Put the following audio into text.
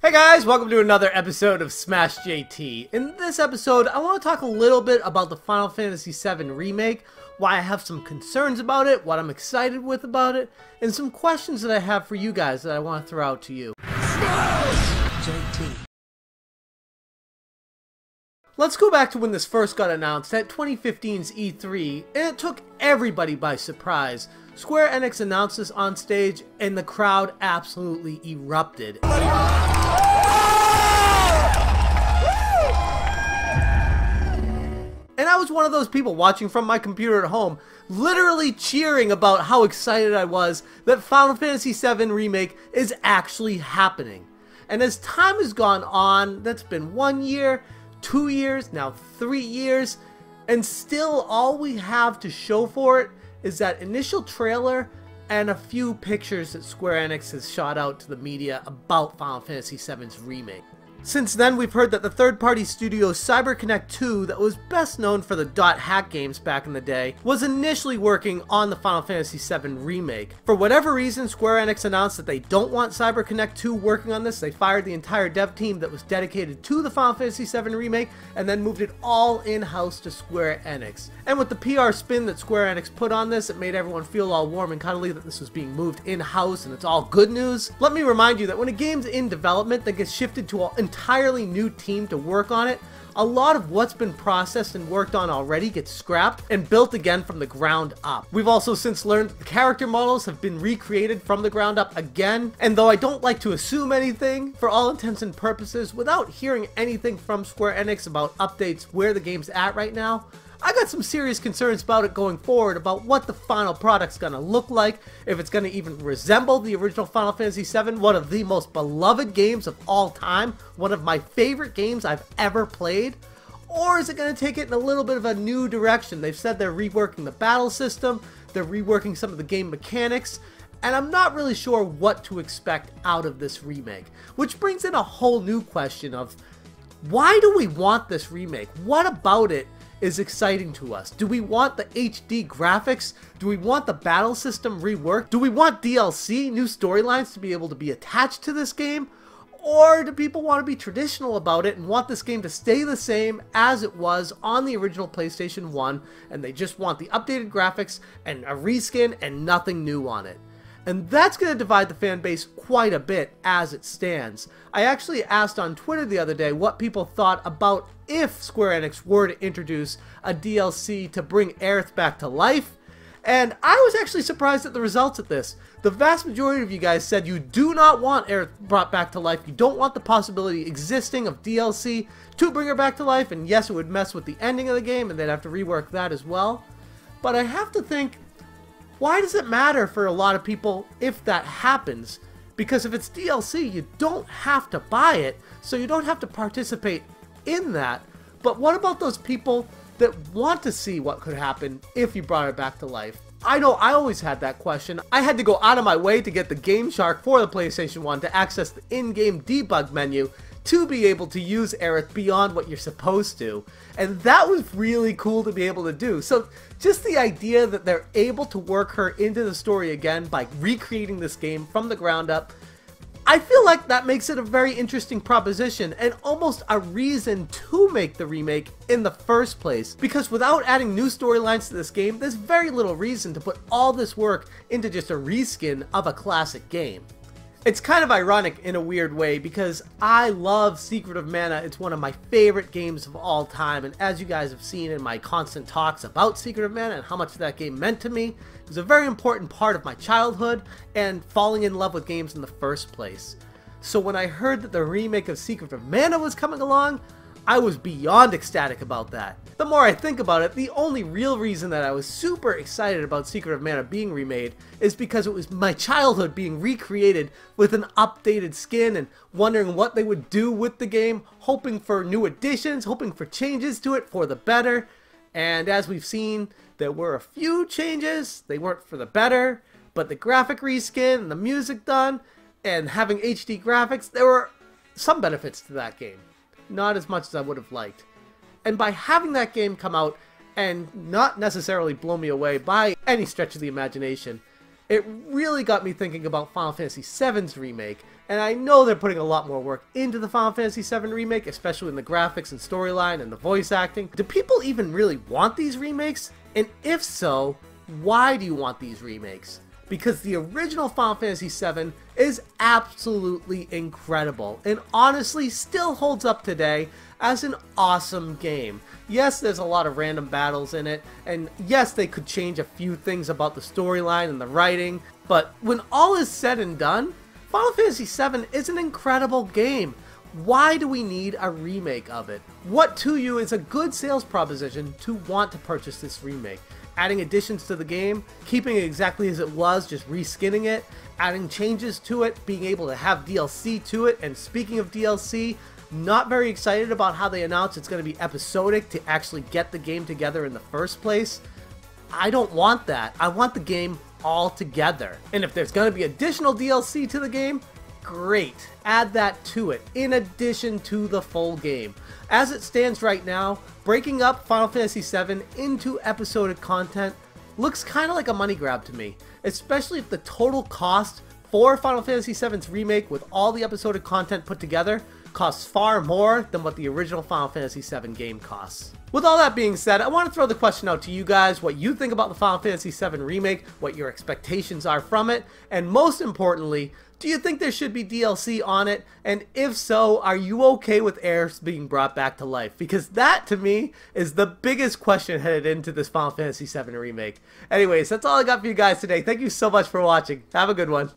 Hey guys, welcome to another episode of Smash JT. In this episode, I want to talk a little bit about the Final Fantasy VII Remake, why I have some concerns about it, what I'm excited with about it, and some questions that I have for you guys that I want to throw out to you. Smash JT. Let's go back to when this first got announced at 2015's E3, and it took everybody by surprise. Square Enix announced this on stage, and the crowd absolutely erupted. And I was one of those people watching from my computer at home, literally cheering about how excited I was that Final Fantasy VII Remake is actually happening. And as time has gone on, that's been 1 year, 2 years, now 3 years, and still all we have to show for it is that initial trailer and a few pictures that Square Enix has shot out to the media about Final Fantasy VII's remake. Since then, we've heard that the third-party studio CyberConnect 2, that was best known for the Dot Hack games back in the day, was initially working on the Final Fantasy VII Remake. For whatever reason, Square Enix announced that they don't want CyberConnect 2 working on this. They fired the entire dev team that was dedicated to the Final Fantasy VII Remake, and then moved it all in-house to Square Enix. And with the PR spin that Square Enix put on this, it made everyone feel all warm and cuddly that this was being moved in-house and it's all good news. Let me remind you that when a game's in development that gets shifted to an entirely new team to work on it, a lot of what's been processed and worked on already gets scrapped and built again from the ground up. We've also since learned that the character models have been recreated from the ground up again, and though I don't like to assume anything, for all intents and purposes, without hearing anything from Square Enix about updates where the game's at right now, I got some serious concerns about it going forward, about what the final product's gonna look like, if it's gonna even resemble the original Final Fantasy VII, one of the most beloved games of all time, one of my favorite games I've ever played, or is it gonna take it in a little bit of a new direction? They've said they're reworking the battle system, they're reworking some of the game mechanics, and I'm not really sure what to expect out of this remake. Which brings in a whole new question of, why do we want this remake? What about it is exciting to us? Do we want the HD graphics? Do we want the battle system reworked? Do we want DLC, new storylines to be able to be attached to this game? Or do people want to be traditional about it and want this game to stay the same as it was on the original PlayStation 1, and they just want the updated graphics and a reskin and nothing new on it? And that's going to divide the fan base quite a bit as it stands. I actually asked on Twitter the other day what people thought about if Square Enix were to introduce a DLC to bring Aerith back to life, and I was actually surprised at the results of this. The vast majority of you guys said you do not want Aerith brought back to life, you don't want the possibility existing of DLC to bring her back to life, and yes, it would mess with the ending of the game and they'd have to rework that as well. But I have to think, why does it matter for a lot of people if that happens? Because if it's DLC, you don't have to buy it, so you don't have to participate in that. But what about those people that want to see what could happen if you brought it back to life? I know I always had that question. I had to go out of my way to get the Game Shark for the PlayStation 1 to access the in-game debug menu to be able to use Aerith beyond what you're supposed to. And that was really cool to be able to do. So just the idea that they're able to work her into the story again by recreating this game from the ground up, I feel like that makes it a very interesting proposition and almost a reason to make the remake in the first place. Because without adding new storylines to this game, there's very little reason to put all this work into just a reskin of a classic game. It's kind of ironic in a weird way because I love Secret of Mana. It's one of my favorite games of all time, and as you guys have seen in my constant talks about Secret of Mana and how much that game meant to me, it was a very important part of my childhood and falling in love with games in the first place. So when I heard that the remake of Secret of Mana was coming along, I was beyond ecstatic about that. The more I think about it, the only real reason that I was super excited about Secret of Mana being remade is because it was my childhood being recreated with an updated skin and wondering what they would do with the game, hoping for new additions, hoping for changes to it for the better. And as we've seen, there were a few changes. They weren't for the better, but the graphic reskin and the music done and having HD graphics, there were some benefits to that game. Not as much as I would have liked. And by having that game come out and not necessarily blow me away by any stretch of the imagination, it really got me thinking about Final Fantasy VII's remake and I know they're putting a lot more work into the Final Fantasy VII Remake, especially in the graphics and storyline and the voice acting. Do people even really want these remakes? And if so, why do you want these remakes? Because the original Final Fantasy VII is absolutely incredible and honestly still holds up today as an awesome game. Yes, there's a lot of random battles in it, and yes, they could change a few things about the storyline and the writing, but when all is said and done, Final Fantasy VII is an incredible game. Why do we need a remake of it? What to you is a good sales proposition to want to purchase this remake? Adding additions to the game, keeping it exactly as it was, just reskinning it, adding changes to it, being able to have DLC to it, and speaking of DLC, not very excited about how they announced it's going to be episodic to actually get the game together in the first place. I don't want that. I want the game all together. And if there's going to be additional DLC to the game, great. Add that to it, in addition to the full game. As it stands right now, breaking up Final Fantasy VII into episodic content looks kind of like a money grab to me, especially if the total cost for Final Fantasy VII's remake with all the episodic content put together costs far more than what the original Final Fantasy VII game costs. With all that being said, I want to throw the question out to you guys, what you think about the Final Fantasy VII Remake, what your expectations are from it, and most importantly, do you think there should be DLC on it? And if so, are you okay with Aeris being brought back to life? Because that, to me, is the biggest question headed into this Final Fantasy VII Remake. Anyways, that's all I got for you guys today. Thank you so much for watching. Have a good one.